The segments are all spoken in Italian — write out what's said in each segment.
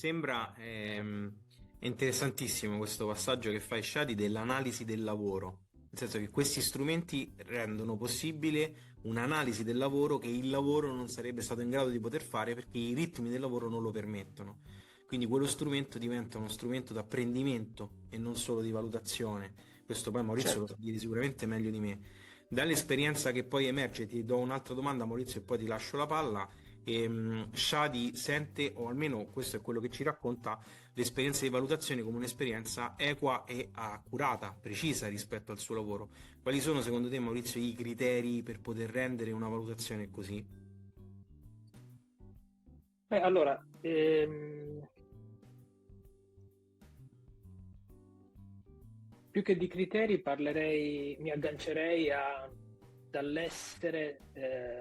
sembra è interessantissimo questo passaggio che fai, Shadi, dell'analisi del lavoro. Nel senso che questi strumenti rendono possibile un'analisi del lavoro che il lavoro non sarebbe stato in grado di poter fare perché i ritmi del lavoro non lo permettono. Quindi quello strumento diventa uno strumento di apprendimento e non solo di valutazione. Questo poi Maurizio lo sa Certo. dire sicuramente meglio di me. Dall'esperienza che poi emerge, ti do un'altra domanda, Maurizio, e poi ti lascio la palla. Shadi sente, o almeno questo è quello che ci racconta, l'esperienza di valutazione come un'esperienza equa e accurata, precisa rispetto al suo lavoro. Quali sono secondo te, Maurizio, i criteri per poter rendere una valutazione così? Allora, più che di criteri parlerei, mi aggancerei dall'essere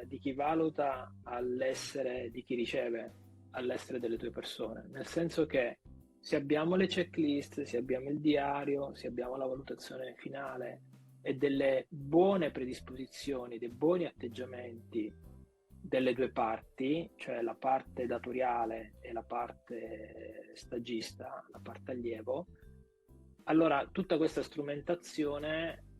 di chi valuta all'essere di chi riceve, all'essere delle tue persone. Nel senso che se abbiamo le checklist, se abbiamo il diario, se abbiamo la valutazione finale e delle buone predisposizioni, dei buoni atteggiamenti delle due parti, cioè la parte datoriale e la parte stagista, la parte allievo, allora tutta questa strumentazione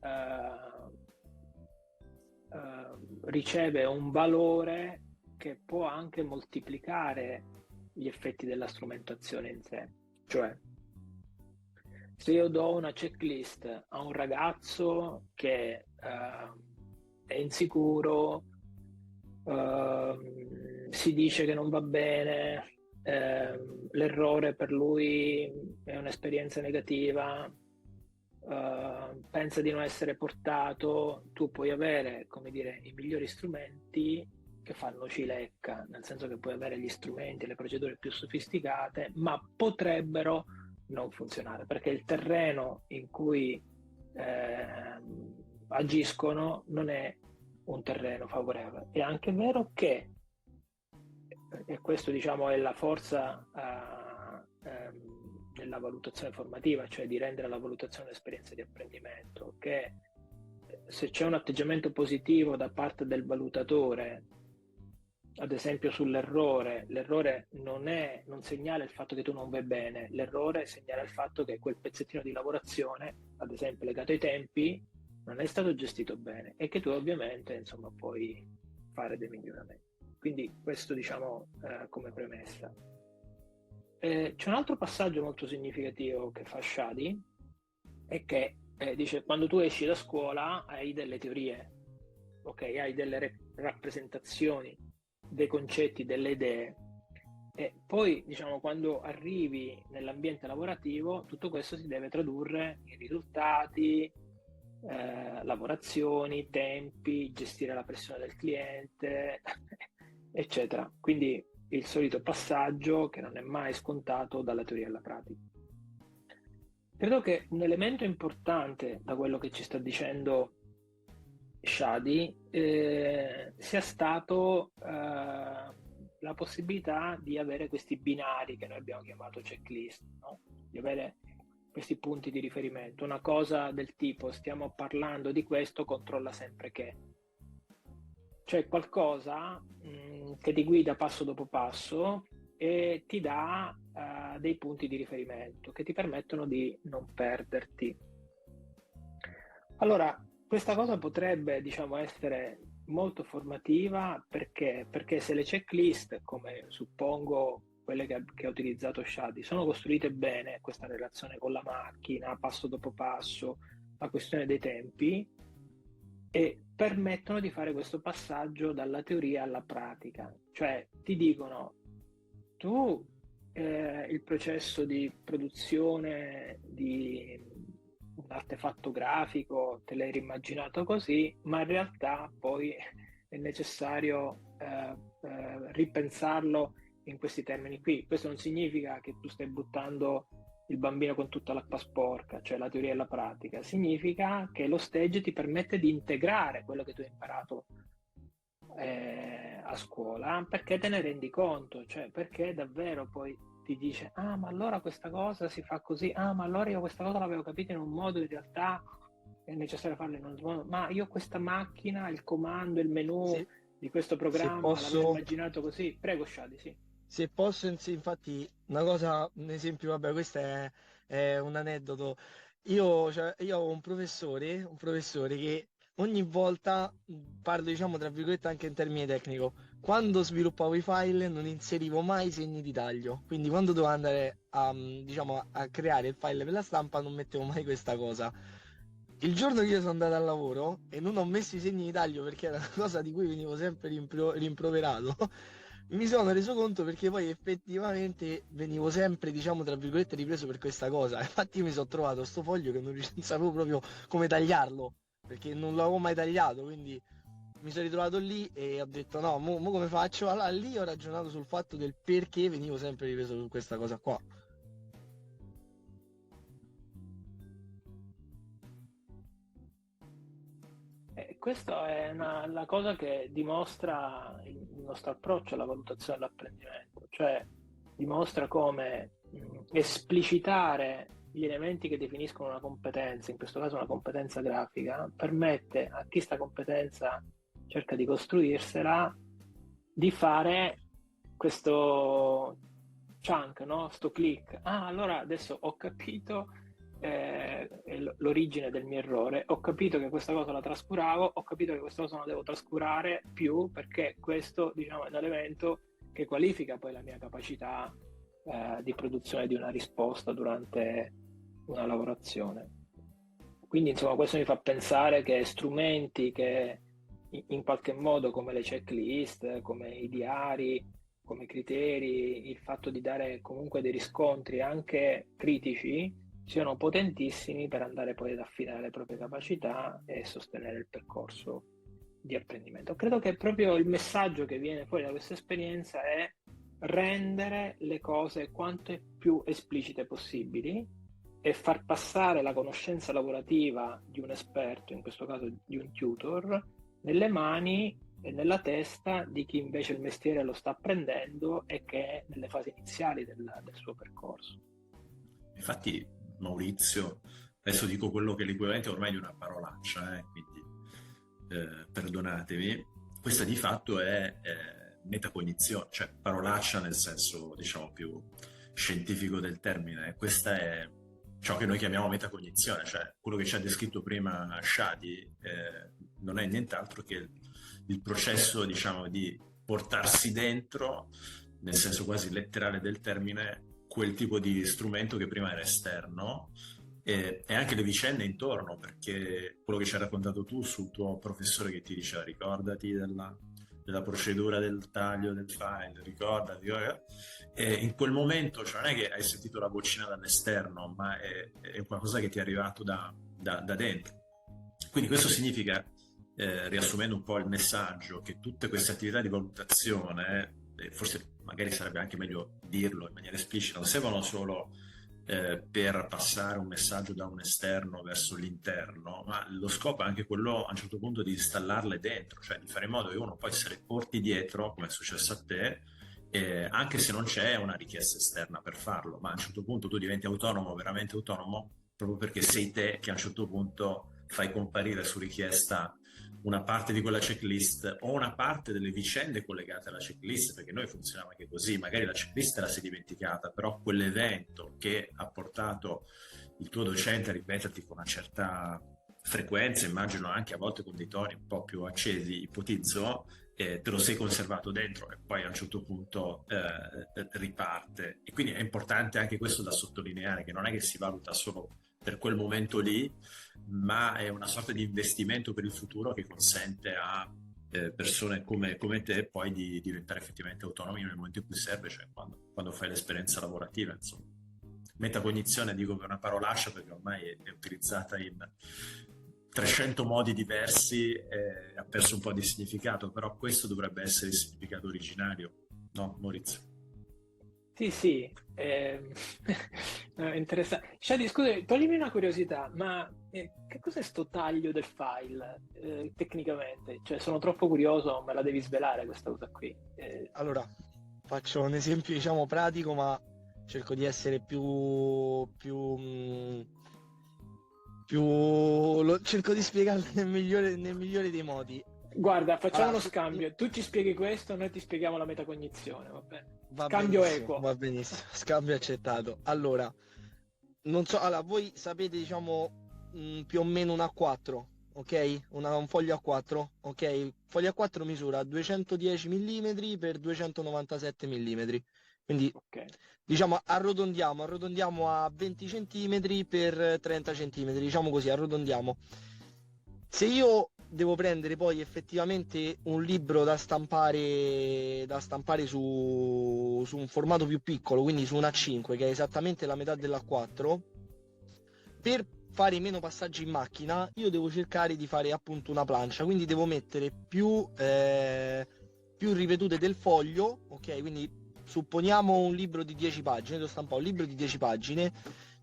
riceve un valore che può anche moltiplicare gli effetti della strumentazione in sé. Cioè, se io do una checklist a un ragazzo che è insicuro, si dice che non va bene, l'errore per lui è un'esperienza negativa, pensa di non essere portato, tu puoi avere, come dire, i migliori strumenti che fanno cilecca, nel senso che puoi avere gli strumenti, le procedure più sofisticate, ma potrebbero non funzionare, perché il terreno in cui agiscono non è un terreno favorevole. È anche vero che, e questo diciamo è la forza della valutazione formativa, cioè di rendere la valutazione un'esperienza di apprendimento, che se c'è un atteggiamento positivo da parte del valutatore, ad esempio sull'errore, l'errore non segnala il fatto che tu non vai bene, l'errore segnala il fatto che quel pezzettino di lavorazione, ad esempio legato ai tempi, non è stato gestito bene e che tu ovviamente insomma puoi fare dei miglioramenti. Quindi questo diciamo come premessa. C'è un altro passaggio molto significativo che fa Shadi, è che dice quando tu esci da scuola hai delle teorie, ok? Hai delle rappresentazioni dei concetti, delle idee e poi diciamo quando arrivi nell'ambiente lavorativo tutto questo si deve tradurre in risultati, lavorazioni, tempi, gestire la pressione del cliente, eccetera. Quindi il solito passaggio che non è mai scontato dalla teoria alla pratica. Credo che un elemento importante da quello che ci sta dicendo Shadi sia stato la possibilità di avere questi binari che noi abbiamo chiamato checklist, no? Di avere questi punti di riferimento. Una cosa del tipo stiamo parlando di questo, controlla sempre che. Cioè qualcosa che ti guida passo dopo passo e ti dà dei punti di riferimento che ti permettono di non perderti. Allora, questa cosa potrebbe, diciamo, essere molto formativa perché se le checklist, come suppongo quelle che ha utilizzato Shadi, sono costruite bene, questa relazione con la macchina, passo dopo passo, la questione dei tempi, e permettono di fare questo passaggio dalla teoria alla pratica, cioè ti dicono tu il processo di produzione di un artefatto grafico te l'hai rimmaginato così, ma in realtà poi è necessario ripensarlo in questi termini qui. Questo non significa che tu stai buttando il bambino con tutta l'acqua sporca, cioè la teoria e la pratica, significa che lo stage ti permette di integrare quello che tu hai imparato a scuola perché te ne rendi conto, cioè perché davvero poi ti dice ah ma allora questa cosa si fa così, ah ma allora io questa cosa l'avevo capita in un modo, in realtà è necessario farlo in un altro modo, ma io questa macchina, il comando, il menu Se, di questo se programma l'avevo posso, immaginato così, prego Shadi, sì. se posso, infatti, una cosa, un esempio, vabbè, questo è un aneddoto. Io ho un professore che ogni volta parlo, diciamo, tra virgolette, anche in termini tecnico. Quando sviluppavo i file non inserivo mai segni di taglio, quindi quando dovevo andare a, diciamo, a creare il file per la stampa non mettevo mai questa cosa. Il giorno che io sono andato al lavoro e non ho messo i segni di taglio perché era una cosa di cui venivo sempre rimproverato, mi sono reso conto perché poi effettivamente venivo sempre, diciamo, tra virgolette, ripreso per questa cosa. Infatti io mi sono trovato sto foglio che non sapevo proprio come tagliarlo, perché non l'avevo mai tagliato, quindi mi sono ritrovato lì e ho detto no, mo come faccio? Allora lì ho ragionato sul fatto del perché venivo sempre ripreso su questa cosa qua. Questa è la cosa che dimostra il nostro approccio alla valutazione dell'apprendimento, cioè dimostra come esplicitare gli elementi che definiscono una competenza, in questo caso una competenza grafica, permette a chi sta competenza cerca di costruirsela, di fare questo chunk, no? Sto click. Ah, allora adesso ho capito l'origine del mio errore, ho capito che questa cosa la trascuravo, ho capito che questa cosa non la devo trascurare più perché questo, diciamo, è un elemento che qualifica poi la mia capacità di produzione di una risposta durante una lavorazione. Quindi, insomma, questo mi fa pensare che strumenti che in qualche modo, come le checklist, come i diari, come criteri, il fatto di dare comunque dei riscontri anche critici, siano potentissimi per andare poi ad affinare le proprie capacità e sostenere il percorso di apprendimento. Credo che proprio il messaggio che viene fuori da questa esperienza è rendere le cose quanto più esplicite possibili e far passare la conoscenza lavorativa di un esperto, in questo caso di un tutor, nelle mani e nella testa di chi invece il mestiere lo sta apprendendo e che è nelle fasi iniziali del suo percorso. Infatti, Maurizio, adesso dico quello che è l'equivalente ormai di una parolaccia, quindi perdonatemi, questa di fatto è metacognizione, cioè parolaccia nel senso, diciamo, più scientifico del termine. Questa è ciò che noi chiamiamo metacognizione, cioè quello che ci ha descritto prima Shadi non è nient'altro che il processo, diciamo, di portarsi dentro, nel senso quasi letterale del termine, quel tipo di strumento che prima era esterno e anche le vicende intorno, perché quello che ci hai raccontato tu sul tuo professore che ti diceva ricordati della procedura del taglio del file, ricordati, e in quel momento, cioè non è che hai sentito la vocina dall'esterno, ma è qualcosa che ti è arrivato da dentro. Quindi questo significa, riassumendo un po' il messaggio, che tutte queste attività di valutazione, forse magari sarebbe anche meglio dirlo in maniera esplicita, non servono solo per passare un messaggio da un esterno verso l'interno, ma lo scopo è anche quello a un certo punto di installarle dentro, cioè di fare in modo che uno poi se le porti dietro, come è successo a te, anche se non c'è una richiesta esterna per farlo, ma a un certo punto tu diventi autonomo, veramente autonomo, proprio perché sei te che a un certo punto fai comparire su richiesta una parte di quella checklist o una parte delle vicende collegate alla checklist, perché noi funzioniamo anche così, magari la checklist te la sei dimenticata, però quell'evento che ha portato il tuo docente a ripeterti con una certa frequenza, immagino anche a volte con dei toni un po' più accesi, ipotizzo, te lo sei conservato dentro e poi a un certo punto riparte. E quindi è importante anche questo da sottolineare, che non è che si valuta solo per quel momento lì, ma è una sorta di investimento per il futuro che consente a persone come te poi di diventare effettivamente autonomi nel momento in cui serve, cioè quando fai l'esperienza lavorativa, insomma. Metacognizione dico per una parolaccia perché ormai è utilizzata in 300 modi diversi e ha perso un po' di significato, però questo dovrebbe essere il significato originario, no, Maurizio? Sì, sì, no, interessante. Shadi, scusa, toglimi una curiosità, ma che cos'è sto taglio del file tecnicamente? Cioè, sono troppo curioso, me la devi svelare questa cosa qui. Allora, faccio un esempio, diciamo, pratico, ma cerco di essere cerco di spiegarlo nel migliore dei modi. Guarda, facciamo Allora, uno scambio. Tu ci spieghi questo, noi ti spieghiamo la metacognizione, va bene? Va Scambio benissimo, equo. va benissimo, scambio accettato. Allora, non so, allora, voi sapete, diciamo, più o meno un A4, ok? Un foglio A4, ok? Foglio A4 misura 210 mm per 297 mm. Quindi, Ok. diciamo, arrotondiamo a 20 cm per 30 cm, diciamo così, arrotondiamo. Se io devo prendere poi effettivamente un libro da stampare su un formato più piccolo, quindi su un A5, che è esattamente la metà dell'A4, per fare meno passaggi in macchina, io devo cercare di fare appunto una plancia, quindi devo mettere più ripetute del foglio, ok? Quindi supponiamo un libro di 10 pagine, devo stampare un libro di 10 pagine.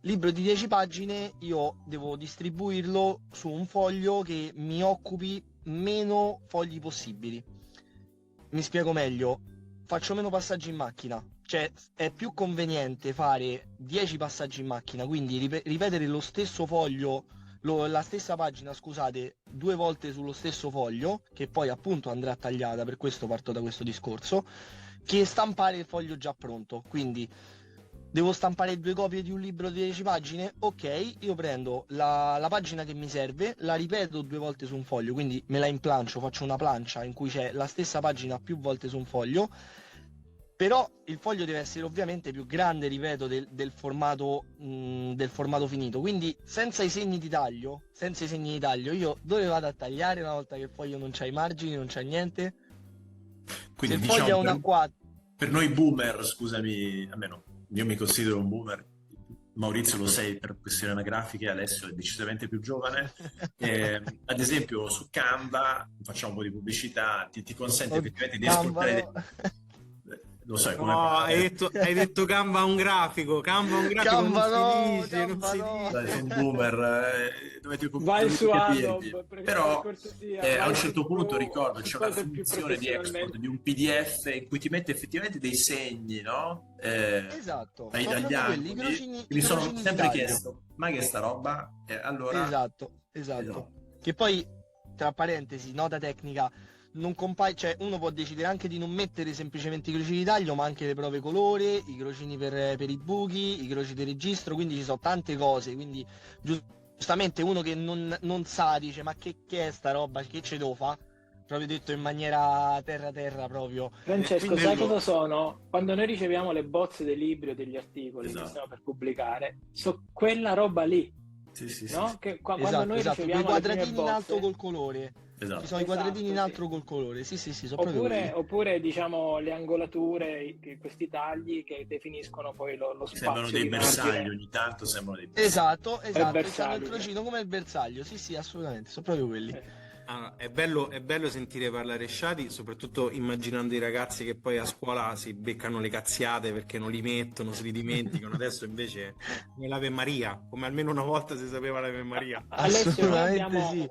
Libro di 10 pagine, io devo distribuirlo su un foglio che mi occupi meno fogli possibili. Mi spiego meglio, faccio meno passaggi in macchina, cioè è più conveniente fare 10 passaggi in macchina, quindi ripetere lo stesso foglio, la stessa pagina, scusate, 2 volte sullo stesso foglio, che poi appunto andrà tagliata, per questo parto da questo discorso, che stampare il foglio già pronto. Quindi devo stampare 2 copie di un libro di 10 pagine? Ok, io prendo la pagina che mi serve, la ripeto 2 volte su un foglio, quindi me la implancio, faccio una plancia in cui c'è la stessa pagina più volte su un foglio, però il foglio deve essere ovviamente più grande, ripeto, del formato finito, quindi senza i segni di taglio, io dove vado a tagliare una volta che il foglio non c'ha i margini, non c'ha niente? Se Quindi il foglio è diciamo una 4, per noi boomer, scusami, almeno io mi considero un boomer, Maurizio lo sei per questioni anagrafiche, Alessio è decisamente più giovane. Ad esempio su Canva, facciamo un po' di pubblicità, ti consente effettivamente di esportare... Lo sai come... No, hai detto Canva un grafico. Canva un grafico non Canva si no, dice, non Canva si no. dice. Dai, sei un boomer, Vai dovete su capirvi. Adobe, per Però cortesia, a un vai su certo punto Pro, ricordo c'è una cose più funzione di export professionalmente. di un PDF in cui ti mette effettivamente dei segni, no? Esatto, Dagli sono proprio quelli, angoli. i E mi sono crocini di sempre taglio. chiesto, ma che è sta roba? Allora, Esatto. esatto. Che poi, tra parentesi, nota tecnica, non compaia, cioè uno può decidere anche di non mettere semplicemente i crocini di taglio, ma anche le prove colore, i crocini per i buchi, i crocini di registro, quindi ci sono tante cose, quindi giustamente uno che non sa dice ma che è sta roba, che ce devo fa? Proprio detto in maniera terra proprio. Francesco, Quindi sai cosa sono? Quando noi riceviamo le bozze dei libri o degli articoli che Esatto. stiamo per pubblicare, so quella roba lì, Sì. no? Che quando esatto, noi quei riceviamo le prime quadratini in alto bozze, col colore. Esatto. Ci sono i quadratini in esatto, alto sì. col colore. Sì, sono proprio quelli. Oppure diciamo le angolature, questi tagli che definiscono poi lo Sembrano spazio dei di bersagli, margine. ogni tanto sembrano dei bersagli. Esatto, E c'hanno il bersagli. crocino come il bersaglio. Sì, assolutamente, sono proprio quelli. Ah, è bello sentire parlare Shadi, soprattutto immaginando i ragazzi che poi a scuola si beccano le cazziate perché non li mettono, se li dimenticano. Adesso invece come l'Ave Maria, come almeno una volta si sapeva l'Ave Maria. Alessio, noi Assolutamente sì.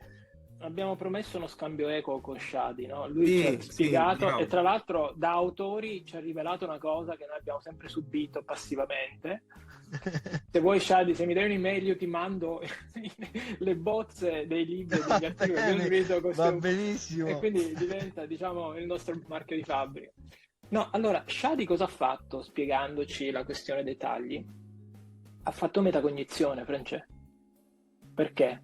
abbiamo promesso uno scambio equo con Shadi, no? Lui Sì, ci ha spiegato bravo. e tra l'altro da autori ci ha rivelato una cosa che noi abbiamo sempre subito passivamente. Se vuoi Shadi, se mi dai un'email io ti mando le bozze dei libri e degli articoli che abbiamo scritto così Va benissimo. e quindi diventa, diciamo, il nostro marchio di fabbrica. No, allora, Shadi cosa ha fatto spiegandoci la questione dei tagli? Ha fatto metacognizione, Francesco. Perché?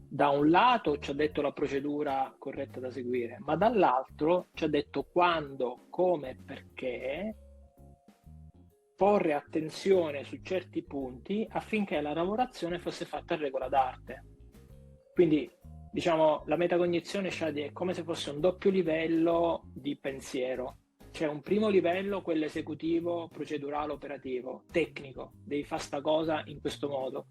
Da un lato ci ha detto la procedura corretta da seguire, ma dall'altro ci ha detto quando, come e perché porre attenzione su certi punti affinché la lavorazione fosse fatta a regola d'arte. Quindi, diciamo, la metacognizione Shadi è come se fosse un doppio livello di pensiero. C'è un primo livello, quello esecutivo, procedurale, operativo, tecnico, devi fare sta cosa in questo modo.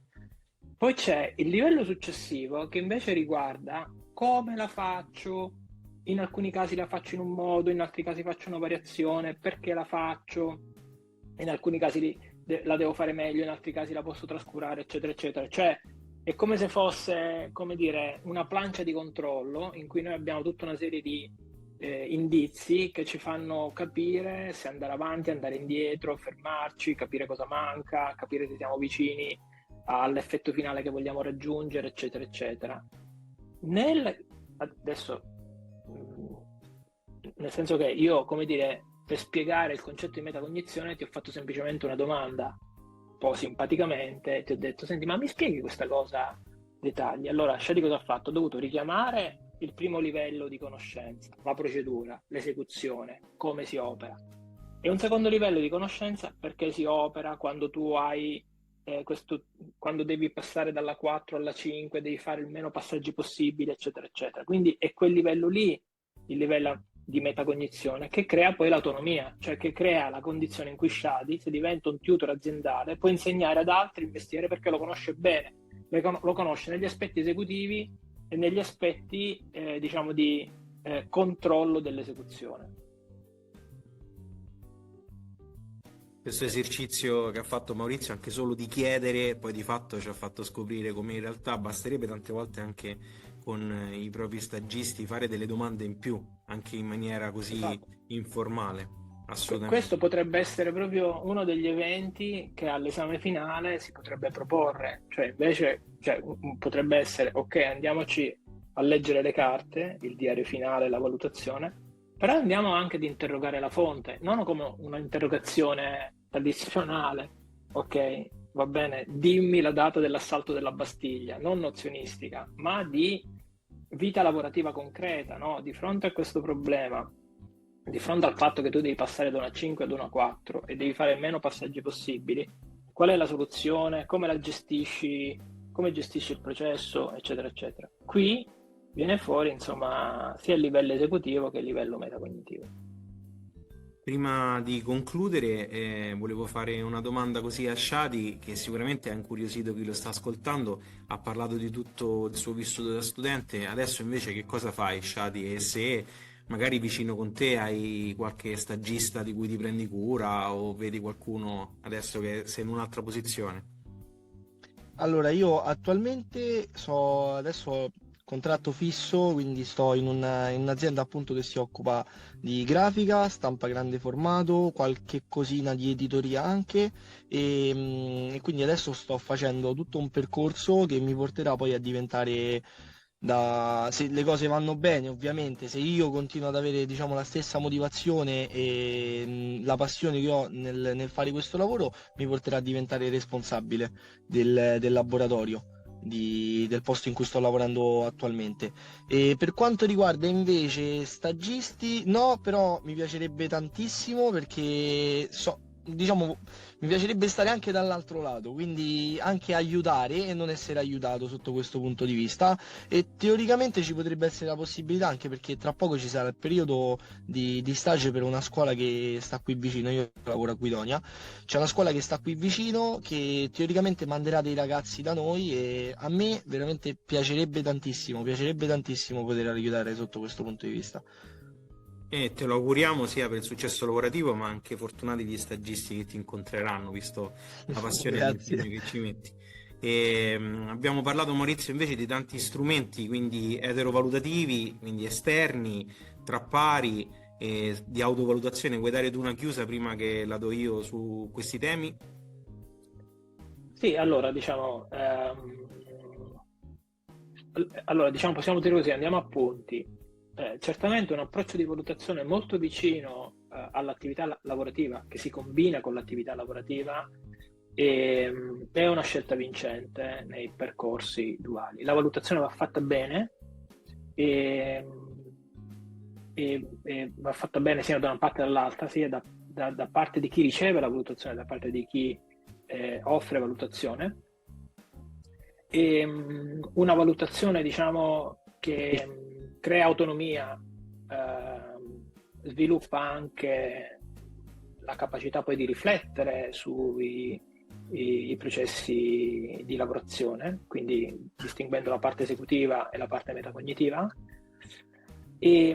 Poi c'è il livello successivo che invece riguarda come la faccio, in alcuni casi la faccio in un modo, in altri casi faccio una variazione, perché la faccio, in alcuni casi la devo fare meglio, in altri casi la posso trascurare, eccetera, eccetera. Cioè è come se fosse, come dire, una plancia di controllo in cui noi abbiamo tutta una serie di indizi che ci fanno capire se andare avanti, andare indietro, fermarci, capire cosa manca, capire se siamo vicini all'effetto finale che vogliamo raggiungere, eccetera, eccetera. Adesso, nel senso che io, come dire, per spiegare il concetto di metacognizione ti ho fatto semplicemente una domanda, un po' simpaticamente, ti ho detto, senti, ma mi spieghi questa cosa dettagli? Allora, Shadi cosa ha fatto? Ha dovuto richiamare il primo livello di conoscenza, la procedura, l'esecuzione, come si opera. E un secondo livello di conoscenza perché si opera quando tu hai quando devi passare dalla 4 alla 5, devi fare il meno passaggi possibili, eccetera, eccetera. Quindi è quel livello lì, il livello di metacognizione, che crea poi l'autonomia, cioè che crea la condizione in cui Shadi, se diventa un tutor aziendale, può insegnare ad altri il mestiere perché lo conosce bene, lo conosce negli aspetti esecutivi e negli aspetti, diciamo, di controllo dell'esecuzione. Questo esercizio che ha fatto Maurizio, anche solo di chiedere, poi di fatto ci ha fatto scoprire come in realtà basterebbe tante volte anche con i propri stagisti fare delle domande in più, anche in maniera così Esatto. informale. Assolutamente. Questo potrebbe essere proprio uno degli eventi che all'esame finale si potrebbe proporre, cioè invece potrebbe essere, ok, andiamoci a leggere le carte, il diario finale, la valutazione, però andiamo anche ad interrogare la fonte, non come una interrogazione tradizionale, ok, va bene, dimmi la data dell'assalto della Bastiglia, non nozionistica, ma di vita lavorativa concreta, no? Di fronte a questo problema, di fronte al fatto che tu devi passare da una 5 ad una 4 e devi fare meno passaggi possibili, qual è la soluzione, come la gestisci, come gestisci il processo, eccetera, eccetera. Qui viene fuori, insomma, sia a livello esecutivo che a livello metacognitivo. Prima di concludere, volevo fare una domanda così a Shadi, che sicuramente ha incuriosito chi lo sta ascoltando. Ha parlato di tutto il suo vissuto da studente. Adesso invece che cosa fai, Shadi? E se magari vicino con te hai qualche stagista di cui ti prendi cura o vedi qualcuno adesso che sei in un'altra posizione? Allora, io attualmente adesso contratto fisso, quindi sto in un'azienda appunto che si occupa di grafica, stampa grande formato, qualche cosina di editoria anche e quindi adesso sto facendo tutto un percorso che mi porterà poi a diventare, se le cose vanno bene ovviamente, se io continuo ad avere diciamo la stessa motivazione e la passione che ho nel fare questo lavoro, mi porterà a diventare responsabile del laboratorio, del posto in cui sto lavorando attualmente. E per quanto riguarda invece stagisti, no, però mi piacerebbe tantissimo perché diciamo, mi piacerebbe stare anche dall'altro lato, quindi anche aiutare e non essere aiutato sotto questo punto di vista. E teoricamente ci potrebbe essere la possibilità, anche perché tra poco ci sarà il periodo di stage per una scuola che sta qui vicino. Io lavoro a Guidonia, c'è una scuola che sta qui vicino che teoricamente manderà dei ragazzi da noi e a me veramente piacerebbe tantissimo poter aiutare sotto questo punto di vista. E te lo auguriamo sia per il successo lavorativo, ma anche fortunati gli stagisti che ti incontreranno, visto la passione e l'impegno Grazie. che ci metti. E, abbiamo parlato, Maurizio, invece di tanti strumenti, quindi eterovalutativi, quindi esterni, tra pari, e di autovalutazione. Vuoi dare tu una chiusa prima che la do io su questi temi? Sì, allora diciamo possiamo dire così, andiamo a punti. Certamente un approccio di valutazione molto vicino all'attività lavorativa, che si combina con l'attività lavorativa, è una scelta vincente nei percorsi duali. La valutazione va fatta bene e va fatta bene sia da una parte che dall'altra, sia da parte di chi riceve la valutazione, da parte di chi offre valutazione. E una valutazione, diciamo, che crea autonomia, sviluppa anche la capacità poi di riflettere sui i processi di lavorazione, quindi distinguendo la parte esecutiva e la parte metacognitiva. E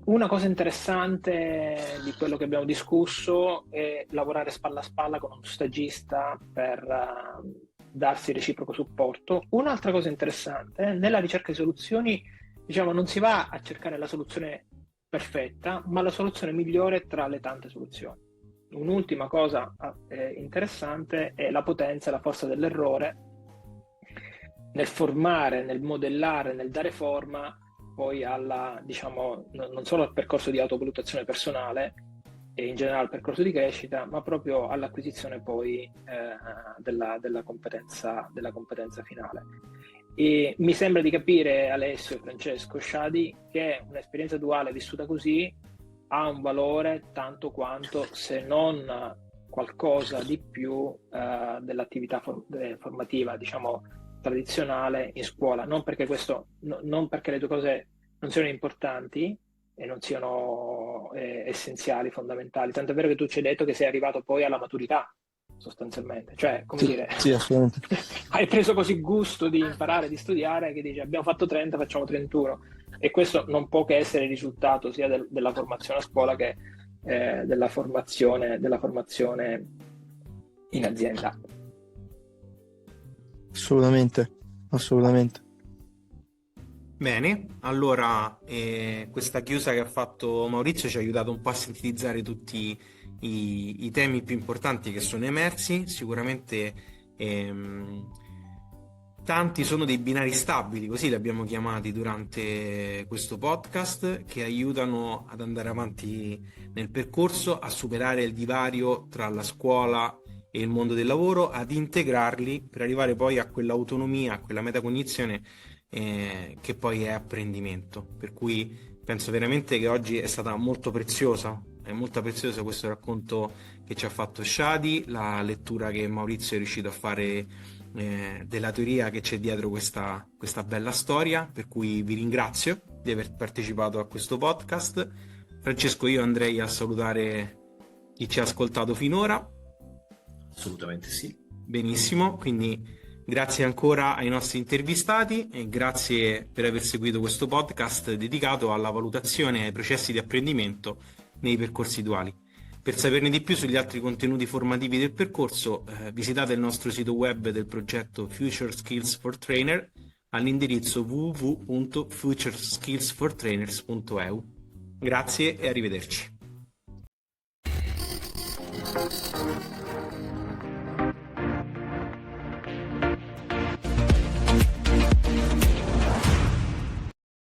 una cosa interessante di quello che abbiamo discusso è lavorare spalla a spalla con un stagista per darsi reciproco supporto. Un'altra cosa interessante, nella ricerca di soluzioni, diciamo, non si va a cercare la soluzione perfetta, ma la soluzione migliore tra le tante soluzioni. Un'ultima cosa interessante è la potenza e la forza dell'errore nel formare, nel modellare, nel dare forma poi alla, diciamo, non solo al percorso di autovalutazione personale e in generale al percorso di crescita, ma proprio all'acquisizione poi della competenza finale. E mi sembra di capire, Alessio, Francesco, Shadi, che un'esperienza duale vissuta così ha un valore tanto quanto, se non qualcosa di più, dell'attività formativa, diciamo, tradizionale in scuola. Non perché non perché le due cose non siano importanti e non siano essenziali, fondamentali. Tanto è vero che tu ci hai detto che sei arrivato poi alla maturità, sostanzialmente. Cioè, come Sì, dire, sì, assolutamente. hai preso così gusto di imparare, di studiare, che dici abbiamo fatto 30, facciamo 31. E questo non può che essere il risultato sia della formazione a scuola che della formazione in azienda. Assolutamente, assolutamente. Bene, allora questa chiusa che ha fatto Maurizio ci ha aiutato un po' a sintetizzare tutti i temi più importanti che sono emersi. Sicuramente tanti sono dei binari stabili, così li abbiamo chiamati durante questo podcast, che aiutano ad andare avanti nel percorso, a superare il divario tra la scuola e il mondo del lavoro, ad integrarli per arrivare poi a quell'autonomia, a quella metacognizione che poi è apprendimento. Per cui penso veramente che oggi è stata molto preziosa questo racconto che ci ha fatto Shadi, la lettura che Maurizio è riuscito a fare della teoria che c'è dietro questa bella storia, per cui vi ringrazio di aver partecipato a questo podcast. Francesco, io andrei a salutare chi ci ha ascoltato finora. Assolutamente sì. Benissimo, quindi grazie ancora ai nostri intervistati e grazie per aver seguito questo podcast dedicato alla valutazione e ai processi di apprendimento nei percorsi duali. Per saperne di più sugli altri contenuti formativi del percorso, visitate il nostro sito web del progetto Future Skills for Trainer all'indirizzo www.futureskillsfortrainers.eu. Grazie e arrivederci.